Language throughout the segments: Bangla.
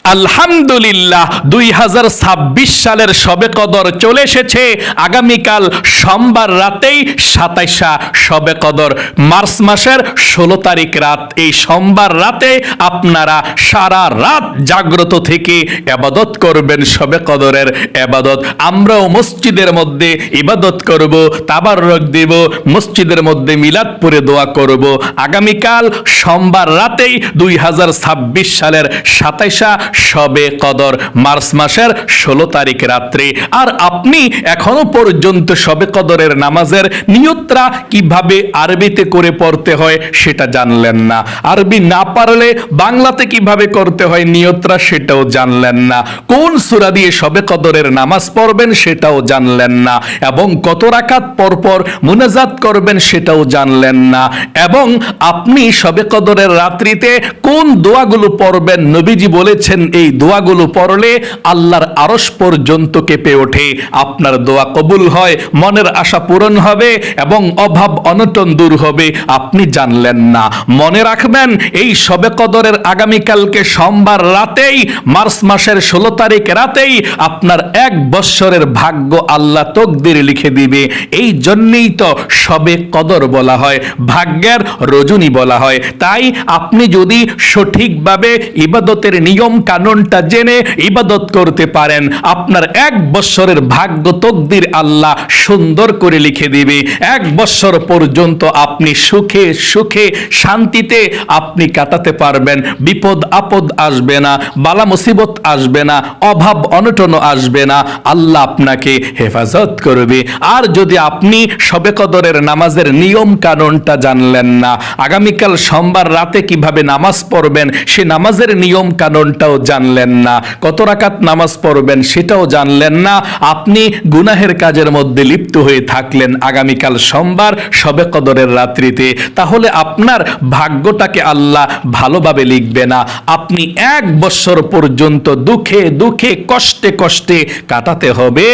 আলহামদুলিল্লাহ 2026 সালের শবে কদর চলে এসেছে। আগামীকাল সোমবার রাতেই 27 শবে কদর, মার্চ মাসের 16 তারিখ রাত। এই সোমবার রাতে আপনারা সারা রাত জাগ্রত থেকে ইবাদত করবেন, শবে কদরের ইবাদত। আমরাও মসজিদের মধ্যে ইবাদত করব, তাবাররক দেব, মসজিদের মধ্যে মিলাদ পড়ে দোয়া করব। আগামীকাল সোমবার রাতেই 2026 সালের 27 শবে কদর, মার্চ মাসের 16 তারিখ রাত্রে। আর আপনি এখনো পর্যন্ত শবে কদরের নামাজের নিয়তটা কিভাবে আরবিতে করে পড়তে হয় সেটা জানলেন না। আরবি না পারলে বাংলাতে কিভাবে করতে হয় নিয়তটা সেটাও জানলেন না। কোন সূরা দিয়ে শবে কদরের নামাজ পড়বেন সেটাও জানলেন না। এবং কত রাকাত পরপর মুনাজাত করবেন সেটাও জানলেন না। এবং আপনি শবে কদরের রাত্রিতে কোন দোয়াগুলো পড়বেন, নবীজি বলেছেন এই দোয়াগুলো পড়লে আল্লাহর আরশ পর্যন্ত কেঁপে ওঠে, আপনার দোয়া কবুল হয়, মনের আশা পূরণ হবে এবং অভাব অনটন দূর হবে, আপনি জানলেন না। মনে রাখবেন, এই শবে কদরের আগামীকালকে সোমবার রাতেই, মার্চ মাসের 16 তারিখ রাতেই আপনার 1 বৎসরের ভাগ্য আল্লাহ তকদির লিখে দিবে। এই জন্যই তো শবে কদর বলা হয়, ভাগ্যের রজনী বলা হয়। তাই আপনি যদি সঠিকভাবে ইবাদতের নিয়ম কানুনটা জেনে ইবাদত করতে পারেন, আপনার 1 বৎসরের ভাগ্য তকদির আল্লাহ সুন্দর করে লিখে দিবে। 1 বৎসর পর্যন্ত আপনি সুখে সুখে শান্তিতে আপনি কাটাতে পারবেন। বিপদ আপদ আসবে না, বালা মুসিবত আসবে না, অভাব অনটনও আসবে না। আল্লাহ আপনাকে হেফাজত করবে। আর যদি আপনি শবে কদরের নামাজের নিয়ম কানুনটা জানলেন না, আগামীকাল সোমবার রাতে কিভাবে নামাজ পড়বেন সে নামাজের নিয়ম কানুনটাও জানলেন না, কত রাকাত নামাজ পড়বেন সেটাও জানলেন না, আপনি গুনাহের কাজের মধ্যে লিপ্ত হয়ে থাকলেন আগামীকাল সোমবার শবে কদরের রাত্রিতে, তাহলে আপনার ভাগ্যটাকে আল্লাহ ভালোভাবে লিখবে না। আপনি 1 বৎসর পর্যন্ত দুঃখে দুঃখে কষ্টে কষ্টে কাটাতে হবে।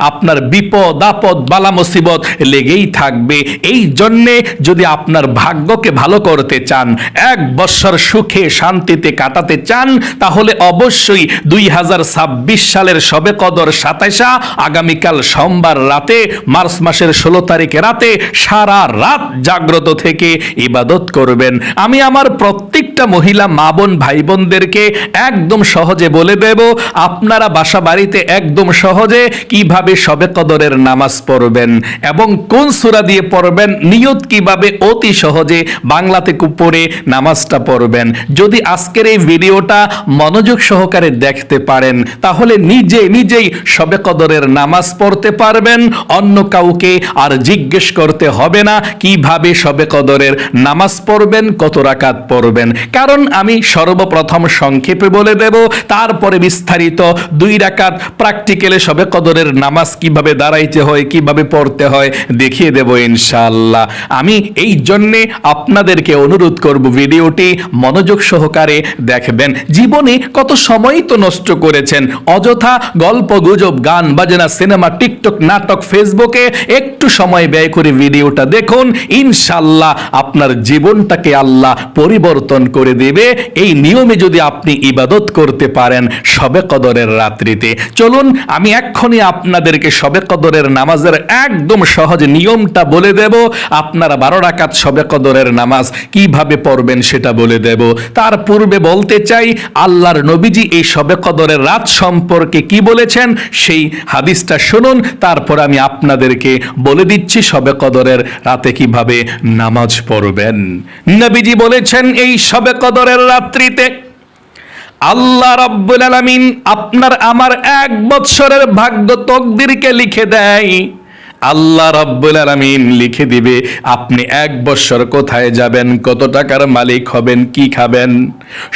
আপনার বিপদ আপদ বালা মুসিবত লেগেই থাকবে। এই জন্যে যদি আপনার ভাগ্যকে ভালো করতে চান, 1 বৎসর সুখে শান্তিতে কাটাতে চান, তাহলে অবশ্যই 2026 সালের শবে কদর 27 আগামীকাল সোমবার রাতে, মার্চ মাসের 16 তারিখ রাতে সারা রাত জাগ্রত থেকে ইবাদত করবেন। আমি আমার প্রত্যেকটা মহিলা মা বোন ভাই বোনদেরকে একদম সহজে বলে দেব, আপনারা বাসা বাড়িতে একদম সহজে কিভাবে শবে কদরের নামাজ পড়বেন এবং কোন সূরা দিয়ে পড়বেন, নিয়ত কিভাবে অতি সহজে বাংলাতে পড়ে নামাজটা পড়বেন। যদি আজকের এই ভিডিওটা মনোযোগ সহকারে দেখতে পারেন, তাহলে নিজেই শবে কদরের নামাজ পড়তে পারবেন। অন্য কাউকে আর জিজ্ঞেস করতে হবে না কিভাবে শবে কদরের নামাজ পড়বেন, কত রাকাত পড়বেন। কারণ আমি সর্বপ্রথম সংক্ষেপে বলে দেব, তারপরে বিস্তারিত 2 রাকাত প্র্যাকটিক্যালে শবে কদরের নামাজ কিভাবে দাঁড়াইতে হয়, কিভাবে পড়তে হয় দেখিয়ে দেব ইনশাআল্লাহ। আমি এই জন্যে আপনাদেরকে অনুরোধ করব ভিডিওটি মনোযোগ সহকারে দেখবেন। জীবনে কত সময় তো নষ্ট করেছেন, অযথা গল্প গুজব গান বাজনা সিনেমা টিকটক নাটক ফেসবুকে একটু সময় ব্যয় করে ভিডিওটা দেখুন, ইনশাআল্লাহ আপনার জীবনটাকে আল্লাহ পরিবর্তন করে দেবে। এই নিয়মে যদি আপনি ইবাদত করতে পারেন শবে কদরের রাত্রিতে। চলুন আমি এক্ষুনি আপনাদেরকে শবে কদরের নামাজের একদম সহজ নিয়মটা বলে দেব। আপনারা 12 রাকাত শবে কদরের নামাজ কিভাবে পড়বেন সেটা বলে দেব। তার পূর্বে বলতে চাই, আল্লাহর নবীজি এই শবে কদরের রাত সম্পর্কে কি বলেছেন সেই হাদিসটা শুনুন, তারপর আমি আপনাদেরকে বলে দিচ্ছি শবে কদরের রাতে কিভাবে নামাজ পড়বেন। নবীজি বলেছেন এই শবে কদরের রাত্রিতে আল্লাহ রাব্বুল আলামিন আপনার আমার 1 বৎসরের ভাগ্য তকদিরকে লিখে দেয়। আল্লাহ রাব্বুল আলামিন লিখে দিবে আপনি 1 বৎসর কোথায় যাবেন, কত টাকার মালিক হবেন, কি খাবেন,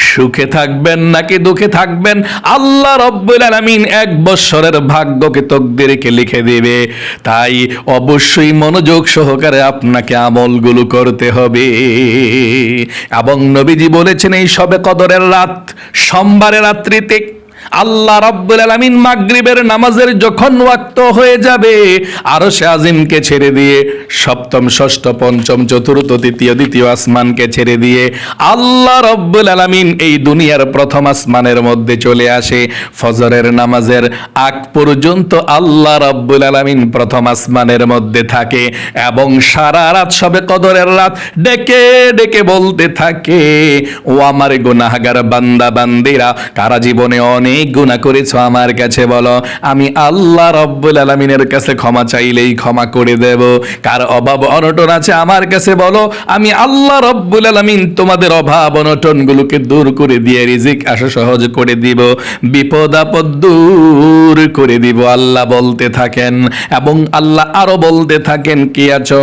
সুখে থাকবেন নাকি দুঃখে থাকবেন। আল্লাহ রাব্বুল আলামিন 1 বৎসরের ভাগ্যকে তকদিরকে লিখে দিবে। তাই অবশ্যই মনোযোগ সহকারে আপনাকে আমলগুলো করতে হবে। এবং নবীজি বলেছেন এই শবে কদরের রাত সোমবারের রাত্রিতে আল্লাহ রাব্বুল আলামিন মাগরিবের নামাজের যখন ওয়াক্ত হয়ে যাবে, আরশে আজিমকে ছেড়ে দিয়ে সপ্তম, ষষ্ঠ, পঞ্চম, চতুর্থ, তৃতীয়, দ্বিতীয় আসমানকে ছেড়ে দিয়ে আল্লাহ রাব্বুল আলামিন এই দুনিয়ার প্রথম আসমানের মধ্যে চলে আসে। ফজরের নামাজের আগ পর্যন্ত আল্লাহ রাব্বুল আলামিন প্রথম আসমানের মধ্যে থাকে এবং সারা রাত শবে কদরের রাত ডেকে ডেকে বলতে থাকে, ও আমার গুনাহগার বান্দা বান্দিরা, কারা জীবনে অনেক গুনাহ করেছো আমার কাছে বলো, আমি আল্লাহ রাব্বুল আলামিনের কাছে ক্ষমা চাইলেই ক্ষমা করে দেব। কার অভাব অনটন আছে আমার কাছে বলো, আমি আল্লাহ রাব্বুল আলামিন তোমাদের অভাব অনটন গুলোকে দূর করে দিয়ে রিজিক আসা সহজ করে দিব, বিপদ আপদ দূর করে দিব। আল্লাহ বলতে থাকেন এবং আল্লাহ আরো বলতে থাকেন, কি আছো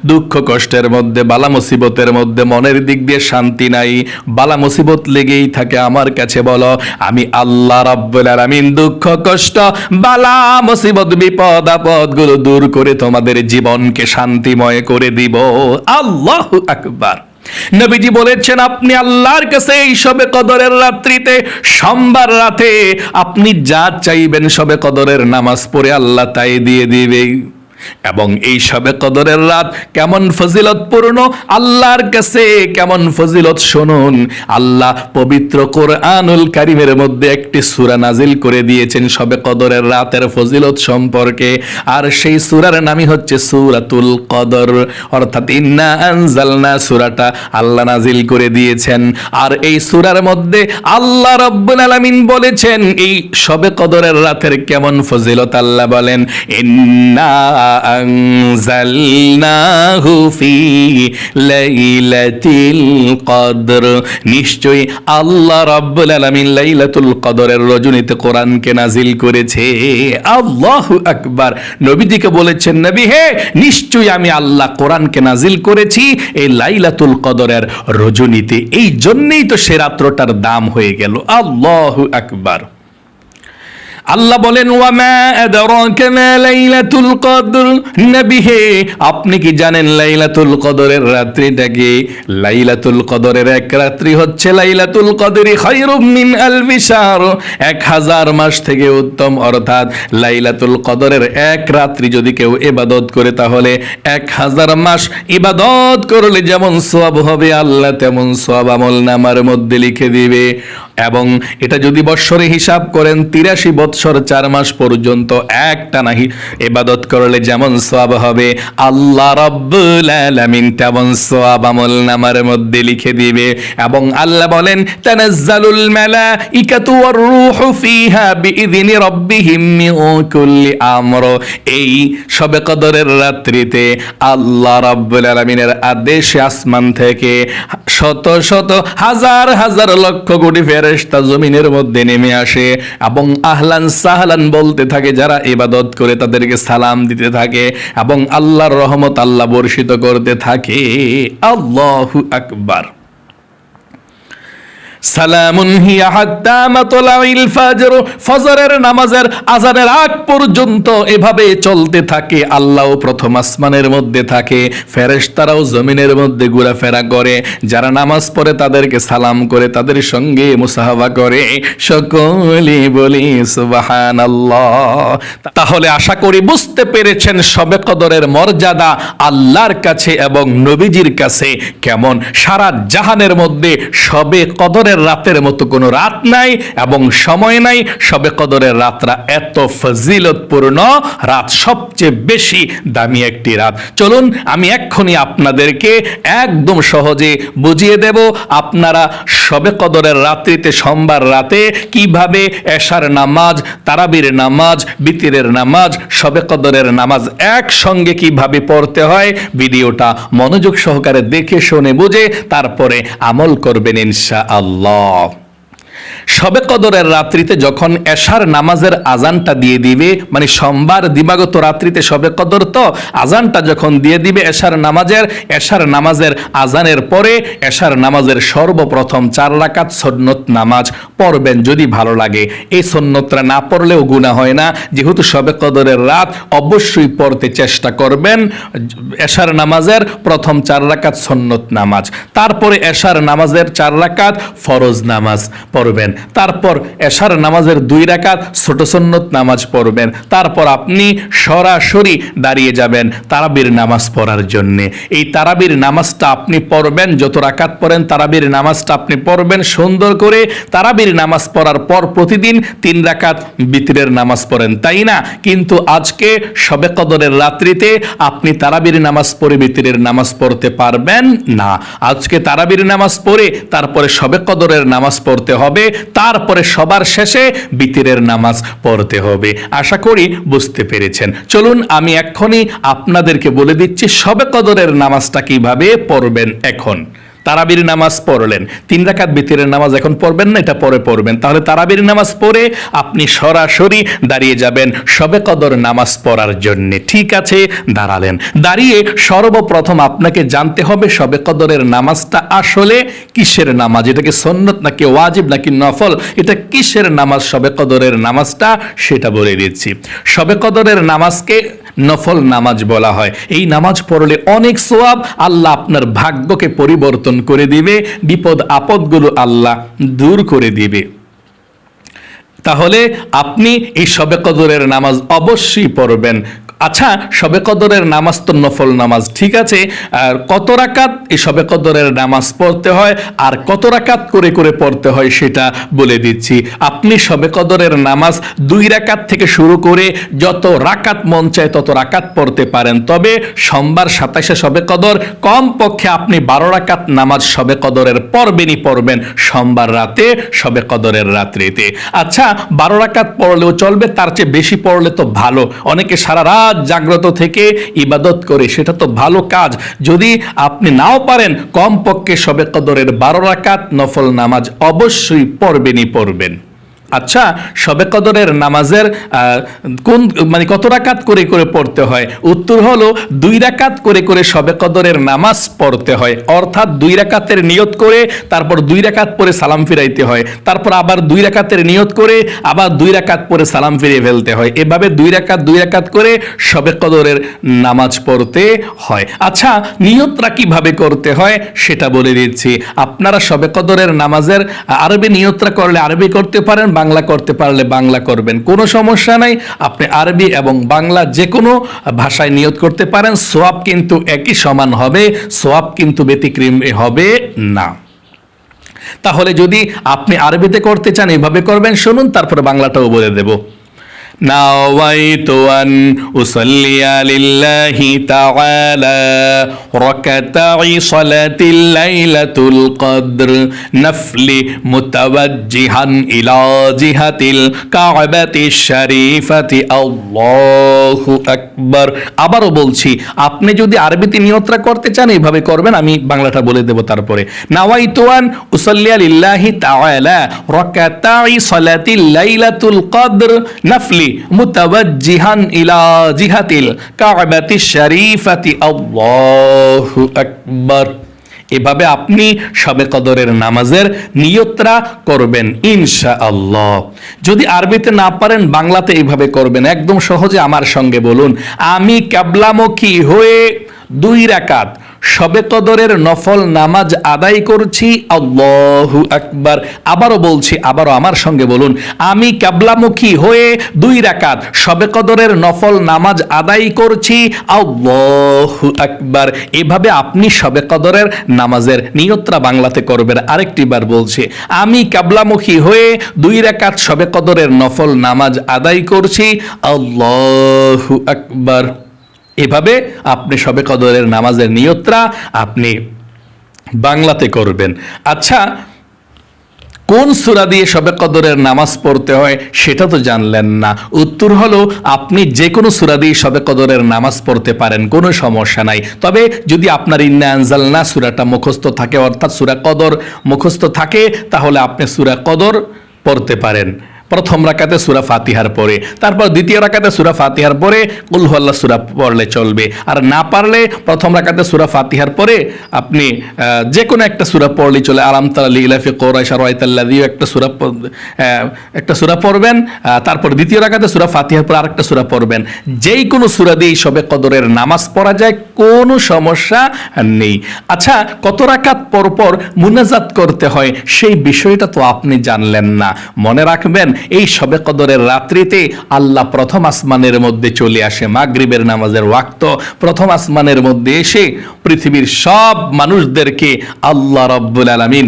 দুঃখ কষ্টের মধ্যে, বালা মুসিবতের মধ্যে, মনের দিক দিয়ে শান্তি নাই, বালা মুসিবত লেগেই থাকে আমার কাছে বলো, আমি আল্লাহ রাব্বুল আলামিন দুঃখ কষ্ট বালা মুসিবত বিপদ আপদ গুলো দূর করে তোমাদের জীবনকে শান্তিময় করে দিব। আল্লাহু আকবার। নবীজি বলেছেন, আপনি আল্লাহর কাছে এই শবে কদরের রাত্রিতে, সোমবার রাতে আপনি যা চাইবেন শবে কদরের নামাজ পড়ে আল্লাহ তাই দিয়ে দিবে। এবং এই শবে কদরের রাত কেমন ফজিলতপূর্ণ, আল্লাহর কাছে কেমন ফজিলত শুনুন। আল্লাহ পবিত্র কোরআনুল কারীমের মধ্যে একটি সূরা নাজিল করে দিয়েছেন শবে কদরের রাতের ফজিলত সম্পর্কে, আর সেই সূরার নামই হচ্ছে সূরাতুল কদর, অর্থাৎ ইন্না আনজালনা সূরাটা আল্লাহ নাজিল করে দিয়েছেন। আর এই সূরার মধ্যে আল্লাহ রাব্বুল আলামিন বলেছেন এই শবে কদরের রাতের কেমন ফজিলত। আল্লাহ বলেন, ইন্না আনজালনাহু ফি লাইলাতিল কদর, নিশ্চয়ই আল্লাহ রাব্বুল আলামিন লাইলাতুল কদরের রজনীতে কোরআনকে নাজিল করেছে। আল্লাহু আকবার। নবীজিকে বলেছেন, নবী হে, নিশ্চয়ই আমি আল্লাহ কোরআনকে নাজিল করেছি এই লাইলাতুল কদরের রজনীতে, এই জন্যই তো সে রাত্রটার দাম হয়ে গেল। আল্লাহু আকবার। আল্লাহ বলেন, ওয়ামা আদরাকা মা লাইলাতুল কদর, নবী হে আপনি কি জানেন লাইলাতুল কদরের রাত্রিটা কি? লাইলাতুল কদরের এক রাত্রি হচ্ছে লাইলাতুল কদরি খায়রুম মিন আলফি শাহর, 1000 মাস থেকে উত্তম। অর্থাৎ লাইলাতুল কদরের এক রাত্রি যদি কেউ ইবাদত করে তাহলে 1000 মাস ইবাদত করলে যেমন সওয়াব হবে আল্লাহ তেমন সওয়াব আমলনামার মধ্যে লিখে দিবে। এবং এটা যদি বৎসরে হিসাব করেন 83 বৎসর 4 মাস পর্যন্ত একটানা ইবাদত করলে যেমন সওয়াব হবে আল্লাহ রাব্বুল আলামিন তেমন সওয়াব আমলনামার মধ্যে লিখে দিবে। এবং আল্লাহ বলেন, তানাজ্জালুল মালাইকাতু ওয়ার রূহু ফিহা বিইذনি রাব্বিহিম মিন কুল্লি আমর, এই শবে কদরের রাত্রিতে আল্লাহ রাব্বুল আলামিনের আদেশে আসমান থেকে শত শত হাজার হাজার লক্ষ কোটি ফেরেশতা জমিনের মধ্যে নেমে আসে এবং আহলান সাহলান বলতে থাকে, যারা ইবাদত করে তাদেরকে সালাম দিতে থাকে এবং আল্লাহর রহমত আল্লাহ বর্ষিত করতে থাকে। আল্লাহু আকবার। সালামুন হিয়া হাত্তা মাতলাইল ফজর, ফজরের নামাজের আজানের আগ পর্যন্ত এভাবে চলতে থাকে। আল্লাহও প্রথম আসমানের মধ্যে থাকে, ফেরেশতারাও জমিনের মধ্যে ঘোরাফেরা করে, যারা নামাজ পড়ে তাদেরকে সালাম করে, তাদের সঙ্গে মুসাহাবা করে, সকলে বলি সুবহানাল্লাহ। তাহলে আশা করি বুঝতে পেরেছেন শবে কদরের মর্যাদা আল্লাহর কাছে এবং নবীজির কাছে কেমন। সারা জাহানের মধ্যে শবে কদর রাতের মতো কোনো রাত নাই এবং সময় নাই। শবে কদরের রাতটা এত ফজিলতপূর্ণ রাত, সবচেয়ে বেশি দামি একটি রাত। চলুন আমি এক্ষুনি আপনাদেরকে একদম সহজে বুঝিয়ে দেব, আপনারা শবে কদরের রাত্রিতে সোমবার রাতে কিভাবে এশার নামাজ, তারাবির নামাজ, বিতিরের নামাজ, শবে কদরের নামাজ একসঙ্গে কিভাবে পড়তে হয়। ভিডিওটা মনোযোগ সহকারে দেখে শুনে বুঝে তারপরে আমল করবেন ইনশাআল্লাহ। শবে কদরের রাত্রিতে যখন এশার নামাজের আজানটা দিয়ে দিবে, মানে সোমবার দিবাগত রাত্রিতে শবে কদর, তো আজানটা যখন দিয়ে দিবে এশার নামাজের আজানের পরে এশার নামাজের সর্বপ্রথম 4 রাকাত সুন্নত নামাজ পড়বেন যদি ভালো লাগে। এই সুন্নতটা না পড়লেও গুনাহ হয় না, যেহেতু শবে কদরের রাত অবশ্যই পড়তে চেষ্টা করবেন। এশার নামাজের প্রথম 4 রাকাত সুন্নত নামাজ, তারপরে এশার নামাজের 4 রাকাত ফরজ নামাজ পড়বেন। পড়বেন, তারপর এশার নামাজের 2 রাকাত ছোট সুন্নত নামাজ পড়বেন, তারপর আপনি সরাসরি দাঁড়িয়ে যাবেন তারাবির নামাজ পড়ার জন্যে। এই তারাবির নামাজটা আপনি পড়বেন, যত রাকাত পড়েন তারাবির নামাজটা আপনি পড়বেন সুন্দর করে। তারাবির নামাজ পড়ার পর প্রতিদিন 3 রাকাত বিতরের নামাজ পড়েন, তাই না? কিন্তু আজকে শবে কদরের রাত্রিতে আপনি তারাবির নামাজ পড়ে বিতরের নামাজ পড়তে পারবেন না। আজকে তারাবির নামাজ পড়ে তারপরে শবে কদরের নামাজ পড়তে হবে, তারপরে সবার শেষে বিতরের নামাজ পড়তে হবে। আশা করি বুঝতে পেরেছেন। চলুন আমি এক্ষুনি আপনাদেরকে বলে দিচ্ছি শবে কদরের নামাজটা কিভাবে পড়বেন। এখন তারাবির নামাজ পড়লেন, 3 রাকাত বিতরের নামাজ এখন পড়বেন না, এটা পরে পড়বেন। তাহলে তারাবির নামাজ পড়ে আপনি সরাসরি দাঁড়িয়ে যাবেন শবে কদর নামাজ পড়ার জন্য। ঠিক আছে, দাঁড়ালেন। দাঁড়িয়ে সর্বপ্রথম আপনাকে জানতে হবে শবে কদরের নামাজটা আসলে কিসের নামাজ, এটা কি সুন্নত নাকি ওয়াজিব নাকি নফল, এটা কিসের নামাজ শবে কদরের নামাজটা, সেটা বলে দিচ্ছি। শবে কদরের নামাজকে নফল নামাজ বলা হয়। এই নামাজ পড়লে অনেক সওয়াব, আল্লাহ আপনার ভাগ্যকে পরিবর্তন করে দিবে, বিপদ আপদগুলো আল্লাহ দূর করে দিবে। তাহলে আপনি এই শবে কদরের নামাজ অবশ্যই পড়বেন। আচ্ছা, শবে কদরের নামাজ তো নফল নামাজ, ঠিক আছে, আর কত রাকাত এই শবে কদরের নামাজ পড়তে হয় আর কত রাকাত করে করে পড়তে হয় সেটা বলে দিচ্ছি। আপনি শবে কদরের নামাজ 2 রাকাত থেকে শুরু করে যত রাকাত মন চায় তত রাকাত পড়তে পারেন, তবে সোমবার 27শে শবে কদর কমপক্ষে আপনি 12 রাকাত নামাজ শবে কদরের পড়বেনই পড়বেন সোমবার রাতে, শবে কদরের রাত্রিতে। আচ্ছা, 12 রাকাত পড়লেও চলবে, তার চেয়ে বেশি পড়লে তো ভালো। অনেকে সারা রাত জাগ্রত থেকে ইবাদত করে, সেটা তো ভালো কাজ। যদি আপনি নাও পারেন কমপক্ষে শবে কদরের 12 রাকাত নফল নামাজ অবশ্যই পড়বেনই পড়বেন। আচ্ছা, শবে কদরের নামাজের কত রাকাত করে করে পড়তে হয়? উত্তর হলো 2 রাকাত করে করে শবে কদরের নামাজ পড়তে হয়। অর্থাৎ 2 রাকাতের নিয়ত করে তারপর 2 রাকাত পরে সালাম ফিরাইতে হয়, তারপর আবার 2 রাকাতের নিয়ত করে আবার 2 রাকাত পরে সালাম ফিরিয়ে ফেলতে হয়। এভাবে 2 রাকাত করে শবে কদরের নামাজ পড়তে হয়। আচ্ছা, নিয়তটা কিভাবে করতে হয় সেটা বলে দিচ্ছি। আপনারা শবে কদরের নামাজের আরবি নিয়তটা করলে আরবি করতে পারেন, বাংলা করতে পারলে বাংলা করবেন, কোনো সমস্যা নাই। আপনি আরবি এবং বাংলা যে কোনো ভাষায় নিয়ত করতে পারেন, সওয়াব কিন্তু একই সমান হবে, সওয়াব কিন্তু ব্যতিক্রম হবে না। তাহলে যদি আপনি আরবিতে করতে চান এভাবে করবেন, শুনুন, তারপরে বাংলাটাও বলে দেব। نويت أن أصلي لله تعالى ركعتي صلاة الليلة القدر نفل متوجها إلى جهة الكعبة الشريفة الله أكبر। আবারও বলছি, আপনি যদি আরবিতে নিয়তটা করতে চান এইভাবে করবেন, আমি বাংলাটা বলে দেব তারপরে। নাওয়াইতু আন উসাল্লিয়া লিল্লাহি তাআলা রাকাতাই সালাতিল লাইলাতুল কদর নাফলি মুতাওয়াজ্জিহান ইলা জিহাতিল কাবাতিশ শরীফাতি আল্লাহু আকবার। এভাবে আপনি শবে কদরের নামাজের নিয়তটা করবেন ইনশাআল্লাহ। যদি আরবিতে না পারেন বাংলাতে এইভাবে করবেন, একদম সহজে আমার সঙ্গে বলুন, আমি কিবলামুখী হয়ে 2 রাকাত শবে কদরের নফল নামাজ আদায় করছি, আল্লাহু আকবার। আবারও বলছি, আবারও আমার সঙ্গে বলুন, আমি কিবলামুখী হয়ে 2 রাকাত শবে কদরের নফল নামাজ আদায় করছি, আল্লাহু আকবার। এভাবে আপনি শবে কদরের নামাজের নিয়তটা বাংলাতে করবেন। আরেকটিবার বলছি, আমি কিবলামুখী হয়ে 2 রাকাত শবে কদরের নফল নামাজ আদায় করছি, আল্লাহু আকবার। এভাবে আপনি শবে কদরের নামাজের নিয়তটা আপনি বাংলাতে করবেন। আচ্ছা, কোন সূরা দিয়ে শবে কদরের নামাজ পড়তে হয় সেটা তো জানলেন না। উত্তর হলো, আপনি যে কোনো সূরা দিয়ে শবে কদরের নামাজ পড়তে পারেন, কোনো সমস্যা নাই। তবে যদি আপনার ইন্না আনজালনা সূরাটা মুখস্থ থাকে, অর্থাৎ সূরা কদর মুখস্থ থাকে, তাহলে আপনি সূরা কদর পড়তে পারেন। প্রথম রাকাতে সূরা ফাতিহার পরে, তারপর দ্বিতীয় রাকাতে সূরা ফাতিহার পরে কুল হুয়াল্লাহ সূরা পড়লে চলবে। আর না পারলে প্রথম রাকাতে সূরা ফাতিহার পরে আপনি যে কোনো একটা সূরা পড়লেই চলে। আলাম তারা লিলাফি কুরাইশ রাআইতাল্লাযী একটা সূরা পড়বেন, তারপর দ্বিতীয় রাকাতে সূরা ফাতিহার পর আরেকটা সূরা পড়বেন। যেই কোনো সূরা দিয়ে শবে কদরের নামাজ পড়া যায়, কোনো সমস্যা নেই। আচ্ছা, কত রাকাত পর পর মুনাজাত করতে হয় সেই বিষয়টা তো আপনি জানলেন না। মনে রাখবেন, এই শবে কদরের রাত্রিতে আল্লাহ প্রথম আসমানের মধ্যে চলে আসে। মাগরিবের নামাজের ওয়াক্ত প্রথম আসমানের মধ্যে এসে পৃথিবীর সব মানুষদেরকে আল্লাহ রাব্বুল আলামিন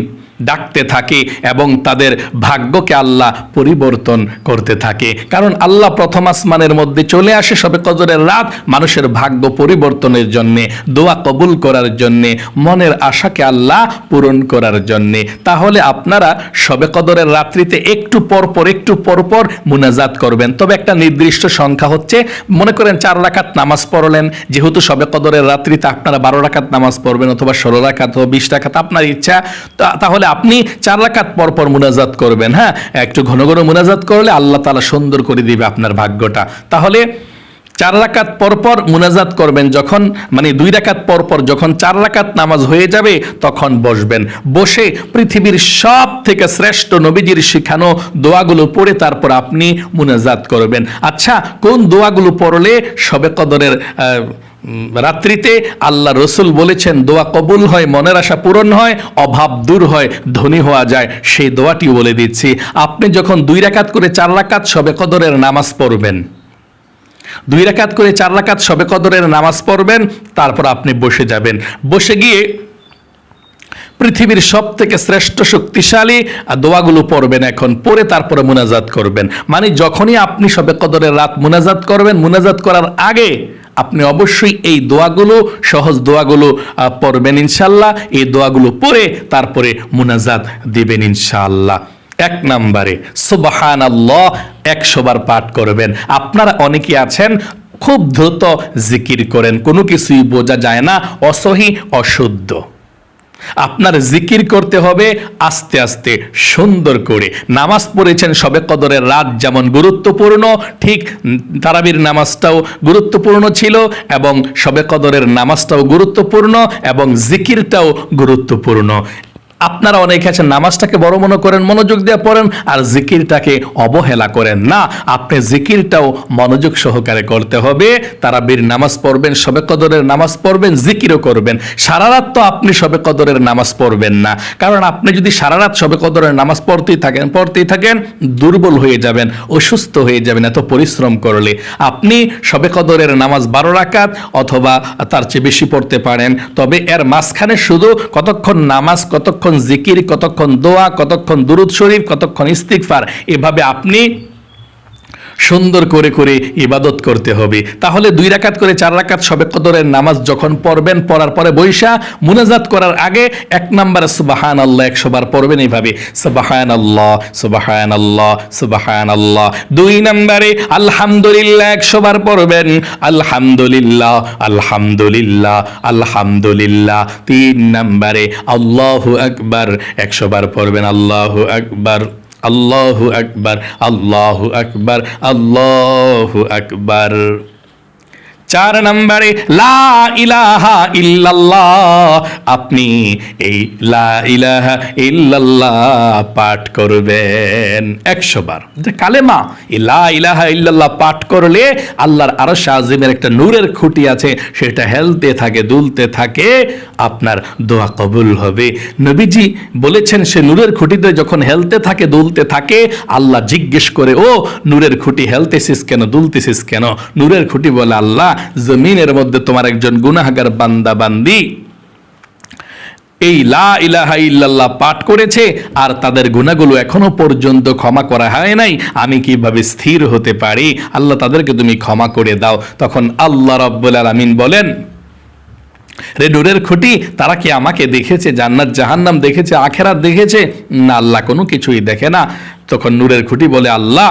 ডাকতে থাকে এবং তাদের ভাগ্যকে আল্লাহ পরিবর্তন করতে থাকে। কারণ আল্লাহ প্রথম আসমানের মধ্যে চলে আসে শবে কদরের রাত মানুষের ভাগ্য পরিবর্তনের জন্যে, দোয়া কবুল করার জন্যে, মনের আশাকে আল্লাহ পূরণ করার জন্যে। তাহলে আপনারা শবে কদরের রাত্রিতে একটু পরপর মুনাজাত করবেন। তবে একটা নির্দিষ্ট সংখ্যা হচ্ছে, মনে করেন 4 রাকাত নামাজ পড়লেন, যেহেতু শবে কদরের রাত্রিতে আপনারা 12 রাকাত নামাজ পড়বেন অথবা 16 রাকাত অথবা 20 রাকাত, আপনার ইচ্ছা। তাহলে আপনি 4 রাকাত পরপর মুনাজাত করবেন। হ্যাঁ, একটু ঘন ঘন মুনাজাত করলে আল্লাহ তাআলা সুন্দর করে দিবে আপনার ভাগ্যটা। তাহলে 4 রাকাত পরপর মুনাজাত করবেন, যখন মানে 2 রাকাত পরপর যখন 4 রাকাত নামাজ হয়ে যাবে তখন বসবেন। বসে পৃথিবীর সব থেকে শ্রেষ্ঠ নবীজির শিখানো দোয়াগুলো পড়ে তারপর আপনি মুনাজাত করবেন। আচ্ছা, কোন দোয়াগুলো পড়লে শবে কদরের রাত্রিতে আল্লাহ রসুল বলেছেন দোয়া কবুল হয়, মনের আশা পূরণ হয়, অভাব দূর হয়, ধনী হওয়া যায়, সেই দোয়াটি বলে দিচ্ছি। আপনি যখন 2 রাকাত করে 4 রাকাত শবে কদরের নামাজ পড়বেন, 2 রাকাত করে 4 রাকাত শবে কদরের নামাজ পড়বেন, তারপর আপনি বসে যাবেন। বসে গিয়ে পৃথিবীর সব থেকে শ্রেষ্ঠ শক্তিশালী দোয়াগুলো পড়বেন। এখন পড়ে তারপরে মুনাজাত করবেন। মানে যখনই আপনি শবে কদরের রাত মুনাজাত করবেন, মুনাজাত করার আগে আপনি অবশ্যই এই দোয়াগুলো, সহজ দোয়াগুলো পড়বেন ইনশাআল্লাহ। এই দোয়াগুলো পড়ে তারপরে মুনাজাত দিবেন ইনশাআল্লাহ। 1 নম্বরে সুবহানাল্লাহ 100 বার পাঠ করবেন। আপনারা অনেকে আছেন খুব দ্রুত জিকির করেন, কোনো কিছুই বোঝা যায় না, অসহি অশুদ্ধ। আপনার জিকির করতে হবে আস্তে আস্তে সুন্দর করে। নামাজ পড়েছেন শবে কদরের রাত যেমন গুরুত্বপূর্ণ, ঠিক তারাবির নামাজটাও গুরুত্বপূর্ণ ছিল এবং শবে কদরের নামাজটাও গুরুত্বপূর্ণ এবং জিকিরটাও গুরুত্বপূর্ণ। আপনারা অনেকে আছেন নামাজটাকে বড় মনে করেন, মনোযোগ দিয়ে পড়েন, আর জিকিরটাকে অবহেলা করেন না। আপনি জিকিরটাও মনোযোগ সহকারে করতে হবে। তারাবির নামাজ পড়বেন, শবে কদরের নামাজ পড়বেন, জিকিরও করবেন। সারা রাত তো আপনি শবে কদরের নামাজ পড়বেন না, কারণ আপনি যদি সারা রাত শবে কদরের নামাজ পড়তেই থাকেন দুর্বল হয়ে যাবেন, অসুস্থ হয়ে যাবেন এত পরিশ্রম করলে। আপনি শবে কদরের নামাজ 12 রাকাত অথবা তার চেয়ে বেশি পড়তে পারেন, তবে এর মাঝখানে শুধু কতক্ষণ নামাজ, কতক্ষণ জিকির, কতক্ষণ দোয়া, কতক্ষণ দুরুদ শরীফ, কতক্ষণ ইস্তিগফার, এভাবে আপনি সুন্দর করে করে ইবাদত করতে হবে। তাহলে 2 রাকাত করে 4 রাকাত শবে কদরের নামাজ যখন পড়বেন, পড়ার পরে বৈশা মুনাজাত করার আগে 1 নম্বরে সুবহানাল্লাহ 100 বার পড়বেন এইভাবে, সুবহানাল্লাহ সুবহানাল্লাহ সুবহানাল্লাহ। 2 নম্বরে আলহামদুলিল্লাহ 100 বার পড়বেন, আলহামদুলিল্লাহ আলহামদুলিল্লাহ আলহামদুলিল্লাহ। 3 নম্বরে আল্লাহু আকবার 100 বার পড়বেন, আল্লাহু আকবার আল্লাহু আকবার আল্লাহু আকবার আল্লাহু আকবার। 4 নম্বরে লা ইলাহা ইল্লাল্লাহ, আপনি এই লা ইলাহা ইল্লাল্লাহ পাঠ করবেন 100 বার। যে কালেমা এই লা ইলাহা ইল্লাল্লাহ পাঠ করলে আল্লাহর আরশ আজিমের একটা নূরের খুঁটি আছে, সেটা হেলতে থাকে, দুলতে থাকে, আপনার দোয়া কবুল হবে। নবীজি বলেছেন সে নূরের খুঁটিতে যখন হেলতে থাকে, দুলতে থাকে, আল্লাহ জিজ্ঞেস করে, ও নূরের খুঁটি হেলতেছিস কেন, দুলতেছিস কেন? নূরের খুঁটি বলে, আল্লাহ জমিনের মধ্যে তোমার একজন গুনাহগার বান্দা বান্দি এই লা ইলাহা ইল্লাল্লাহ পাঠ করেছে আর তাদের গুনাহগুলো এখনো পর্যন্ত ক্ষমা করা হয় নাই, আমি কিভাবে স্থির হতে পারি? আল্লাহ তাদেরকে তুমি ক্ষমা করে দাও। তখন আল্লাহ রাব্বুল আলামিন বলেন, রে নূরের খুঁটি, তারা কি আমাকে দেখেছে? জান্নাত জাহান্নাম দেখেছে? আখেরাত দেখেছে? না, আল্লাহ কোনো কিছুই দেখে না। তখন নূরের খুঁটি বলে, আল্লাহ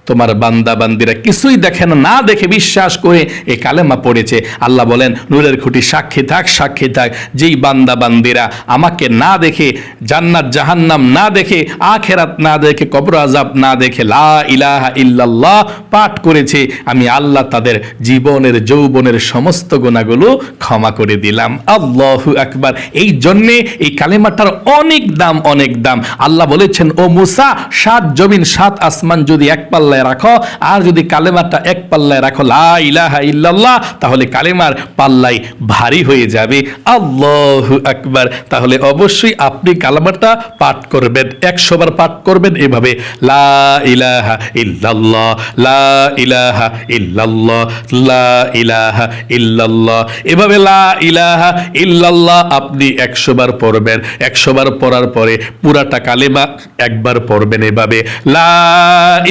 তোমার বান্দা বান্দিরা কিছুই দেখে না, না দেখে বিশ্বাস করে এই কালেমা পড়েছে। আল্লাহ বলেন নূরের খুঁটি সাক্ষী থাক, সাক্ষী থাক, যেই বান্দা বান্দিরা আমাকে না দেখে, জান্নাত জাহান্নাম না দেখে, আখেরাত না দেখে, কবর আযাব না দেখে লা ইলাহা ইল্লাল্লাহ পাঠ করেছে, আমি আল্লাহ তাদের জীবনের যৌবনের সমস্ত গুনাহগুলো ক্ষমা করে দিলাম। আল্লাহু আকবার। এই জন্যে এই কালেমাটার অনেক দাম, অনেক দাম। আল্লাহ বলেছেন, ও মুসা, 7 জমিন 7 আসমান যদি এক পাল্লায় রাখো, আর যদি কালেমাটা এক পাল্লায় রাখো লা ইলাহা ইল্লাল্লাহ, তাহলে কালেমার পাল্লাই ভারী হয়ে যাবে। আল্লাহু আকবার। তাহলে অবশ্যই আপনি কালেমাটা পাঠ করবেন, 100 বার পাঠ করবেন এভাবে, লা ইলাহা ইল্লাল্লাহ, লা ইলাহা ইল্লাল্লাহ, লা ইলাহা ইল্লাল্লাহ। এভাবে লা ইলাহা ইল্লাল্লাহ আপনি 100 বার পড়বেন। 100 বার পড়ার পরে পুরাটা কালেমা একবার পড়বেন এভাবে, লা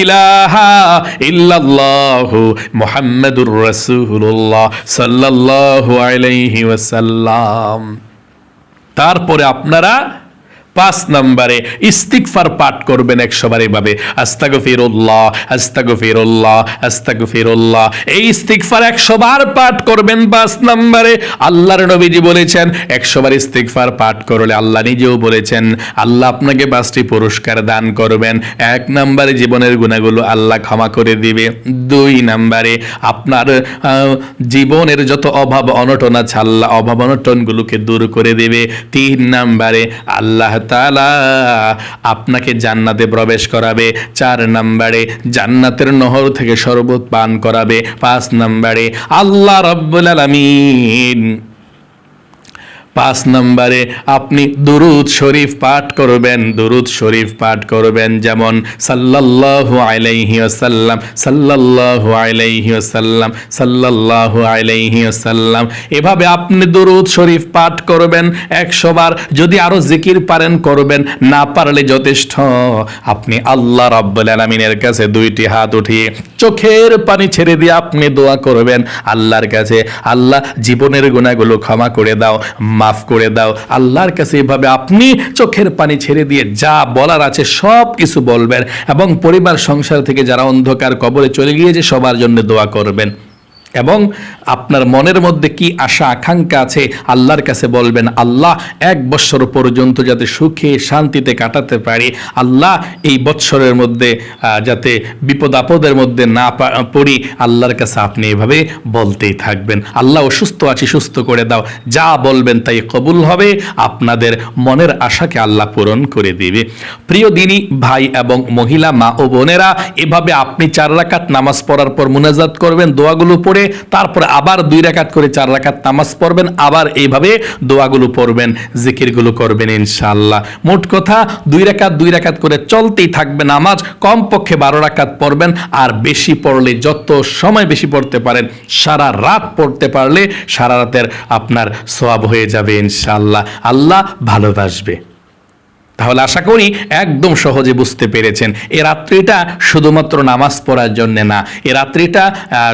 ইলাহা ইল্লাল্লাহু মুহাম্মাদুর রাসূলুল্লাহ সাল্লাল্লাহু আলাইহি ওয়াসাল্লাম। তারপরে আপনারা 5 নম্বরে ইস্তিগফার পাঠ করবেন 100 বার এভাবে, আস্তাগফিরুল্লাহ আস্তাগফিরুল্লাহ আস্তাগফিরুল্লাহ। এই ইস্তিগফার 100 বার পাঠ করবেন 5 নম্বরে। আল্লাহর নবীজি বলেছেন 100 বার ইস্তিগফার পাঠ করলে আল্লাহ নিজেও বলেছেন আল্লাহ আপনাকে 5টি পুরস্কার দান করবেন। 1 নম্বরে জীবনের গুনাহগুলো আল্লাহ ক্ষমা করে দিবে। 2 নম্বরে আপনার জীবনের যত অভাব অনটন আছে আল্লাহ অভাব অনটনগুলোকে দূর করে দেবে। 3 নম্বরে আল্লাহ তাআলা আপনাকে জান্নাতে প্রবেশ করাবে। 4 নম্বরে জান্নাতের নহর থেকে শরবত পান করাবে। 5 নম্বরে আল্লাহ রাব্বুল আলামিন 5 নম্বরে আপনি দুরূদ শরীফ পাঠ করবেন, দুরূদ শরীফ পাঠ করবেন, যেমন সাল্লাল্লাহু আলাইহি ওয়াসাল্লাম, সাল্লাল্লাহু আলাইহি ওয়াসাল্লাম, সাল্লাল্লাহু আলাইহি ওয়াসাল্লাম। এভাবে আপনি দুরূদ শরীফ পাঠ করবেন 100 বার। যদি আরো জিকির পারেন করবেন, না পারলে যথেষ্ট আপনি আল্লাহ রাব্বুল আলামিনের কাছে 2টি হাত উঠিয়ে চোখের পানি ছেড়ে দিয়ে আপনি দোয়া করবেন আল্লাহর কাছে, আল্লাহ জীবনের গুনাহগুলো ক্ষমা করে দাও, মাফ করে দাও। আল্লাহর কাছে এভাবে আপনি চোখের পানি ছেড়ে দিয়ে যা বলার আছে সব কিছু বলবেন, এবং পরিবার সংসার থেকে যারা অন্ধকার কবরে চলে গিয়েছে সবার জন্য দোয়া করবেন। এবং আপনার মনের মধ্যে কি আশা আকাঙ্ক্ষা আছে আল্লাহর কাছে বলবেন, আল্লাহ 1 বছর পর্যন্ত যাতে সুখে শান্তিতে কাটাতে পারি, আল্লাহ এই বছরের মধ্যে যাতে বিপদ আপদের মধ্যে না পড়ি, আল্লাহর কাছে আপনি এভাবে বলতেই থাকবেন। আল্লাহ অসুস্থ আছি সুস্থ করে দাও, যা বলবেন তাই কবুল হবে, আপনাদের মনের আশাকে আল্লাহ পূরণ করে দিবে। প্রিয় দিনী ভাই এবং মহিলা মা ও বোনেরা, এভাবে আপনি 4 রাকাত নামাজ পড়ার পর মুনাজাত করবেন, দোয়াগুলো পড়ে, তারপরে আবার 2 রাকাত করে 4 রাকাত নামাজ পড়বেন, আবার এইভাবে দোয়াগুলো পড়বেন, জিকিরগুলো করবেন ইনশাআল্লাহ। মোট কথা 2 রাকাত করে চলতেই থাকবে নামাজ। কমপক্ষে 12 রাকাত পড়বেন, আর বেশি পড়লে যত সময় বেশি পড়তে পারেন, সারা রাত পড়তে পারলে সারা রাতের আপনার সওয়াব হয়ে যাবে ইনশাআল্লাহ। আল্লাহ ভালোবাসবে। তাহলে আশা করি একদম সহজে বুঝতে পেরেছেন। এই রাত্রিটা শুধুমাত্র নামাজ পড়ার জন্যে না, এই রাত্রিটা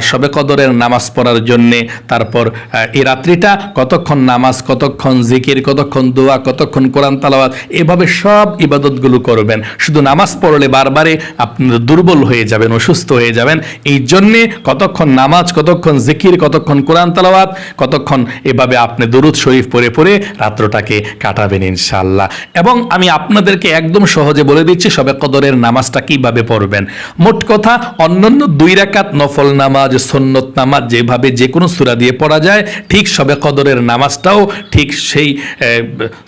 শবে কদরের নামাজ পড়ার জন্যে। তারপর এই রাত্রিটা কতক্ষণ নামাজ, কতক্ষণ জিকির, কতক্ষণ দোয়া, কতক্ষণ কোরআন তেলাওয়াত, এভাবে সব ইবাদতগুলো করবেন। শুধু নামাজ পড়লে বারবারে আপনি দুর্বল হয়ে যাবেন, অসুস্থ হয়ে যাবেন। এই জন্যে কতক্ষণ নামাজ, কতক্ষণ জিকির, কতক্ষণ কোরআন তেলাওয়াত, কতক্ষণ এভাবে আপনি দুরূদ শরীফ পড়ে পড়ে রাত্রটাকে কাটাবেন ইনশাআল্লাহ। এবং আমি আপনাদেরকে একদম সহজে বলে দিচ্ছি শবে কদরের নামাজটা কিভাবে পড়বেন। মোট কথা অন্যান্য 2 রাকাত নফল নামাজ, সুন্নত নামাজ যেভাবে যে কোনো সূরা দিয়ে পড়া যায়, ঠিক শবে কদরের নামাজটাও ঠিক সেই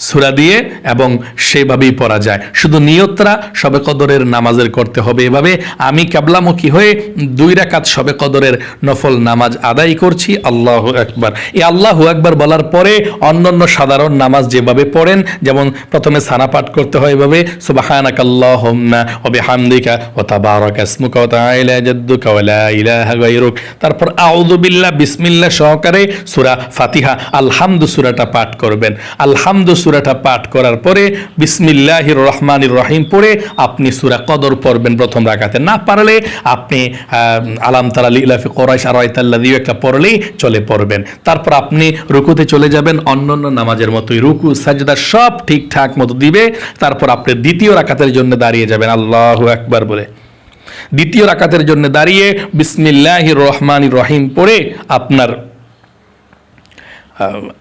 সূরা দিয়ে এবং সেইভাবেই পড়া যায়। শুধু নিয়তরা শবে কদরের নামাজের করতে হবে এভাবে, আমি কিবলামুখী হয়ে 2 রাকাত শবে কদরের নফল নামাজ আদায় করছি। আল্লাহু আকবার। এই আল্লাহু আকবার বলার পরে অন্যান্য সাধারণ নামাজ যেভাবে পড়েন, যেমন প্রথমে সানা পাঠ করতে হয় এভাবে, সুবহানাকাল্লাহুম্মা ওয়া বিহামদিকা ওয়া তাবারাকা ইসমুকা ওয়া তাআলা জাদ্দুকা ওয়া লা ইলাহা গায়রুক। তারপর আউযু বিল্লাহ বিসমিল্লাহ সহকারে সূরা ফাতিহা আলহামদু সূরাটা পাঠ করবেন। আলহামদু সূরাটা পাঠ করার পরে বিসমিল্লাহির রহমানির রহিম পড়ে আপনি সূরা কদর পড়বেন প্রথম রাকাতে। না পারলে আপনি আলাম তারা লিলাফি কুরাইশ আরাইতাল্লাযী একটা পড়লেই চলে পড়বেন। তারপর আপনি রুকুতে চলে যাবেন, অন্যান্য নামাজের মতোই রুকু সাজদা সব ঠিকঠাক মতো দিবে। তারপর আপনি দ্বিতীয় রাকাতের জন্য দাঁড়িয়ে যাবেন আল্লাহু আকবার বলে। দ্বিতীয় রাকাতের জন্য দাঁড়িয়ে বিসমিল্লাহির রহমানির রহিম পড়ে আপনার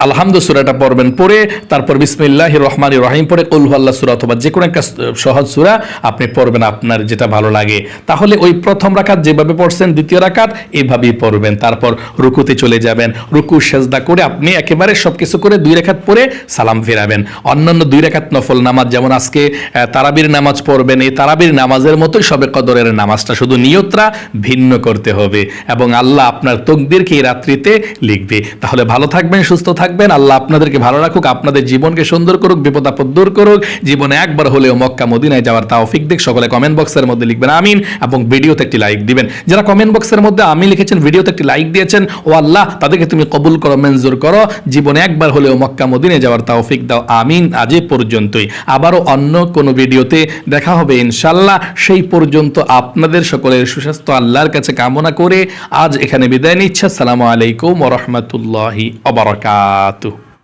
আলহামদু সূরাটা পড়বেন, পড়ে তারপর বিসমিল্লাহির রহমানির রহিম পড়ে কুল হুয়াল্লাহ সূরা অথবা যে কোনো একটা সহজ সূরা আপনি পড়বেন আপনার যেটা ভালো লাগে। তাহলে ওই প্রথম রাকাত যেভাবে পড়ছেন দ্বিতীয় রাকাত এভাবেই পড়বেন। তারপর রুকুতে চলে যাবেন, রুকু সেজদা করে আপনি একেবারে সবকিছু করে 2 রাকাত পড়ে সালাম ফেরাবেন। অন্যান্য 2 রাকাত নফল নামাজ যেমন আজকে তারাবির নামাজ পড়বেন, এই তারাবির নামাজের মতোই শবে কদরের নামাজটা, শুধু নিয়তটা ভিন্ন করতে হবে এবং আল্লাহ আপনার তকদিরকে এই রাত্রিতে লিখবে। তাহলে ভালো থাকবেন, সুস্থ থাকবেন, আল্লাহ আপনাদেরকে ভালো রাখুক, আপনাদের জীবনকে সুন্দর করুক, বিপদ আপদ দূর করুক, জীবনে একবার হলেও মক্কা মদিনায় যাওয়ার তৌফিক দিক। সকলে কমেন্ট বক্সের মধ্যে লিখবেন আমিন এবং ভিডিওতে একটি লাইক দিবেন। যারা কমেন্ট বক্সের মধ্যে আমিন লিখেছেন, ভিডিওতে একটি লাইক দিয়েছেন, ও আল্লাহ তাদেরকে তুমি কবুল করো, মঞ্জুর করো, জীবনে একবার হলেও মক্কা মদিনায় যাওয়ার তৌফিক দাও, আমিন। আজ এই পর্যন্তই, আবারও অন্য কোনো ভিডিওতে দেখা হবে ইনশাআল্লাহ। সেই পর্যন্ত আপনাদের সকলের সুস্বাস্থ্য আল্লাহর কাছে কামনা করে আজ এখানে বিদায় নিচ্ছি। আসসালামু আলাইকুম ওয়া রাহমাতুল্লাহি ওয়া বারাকাতুহু।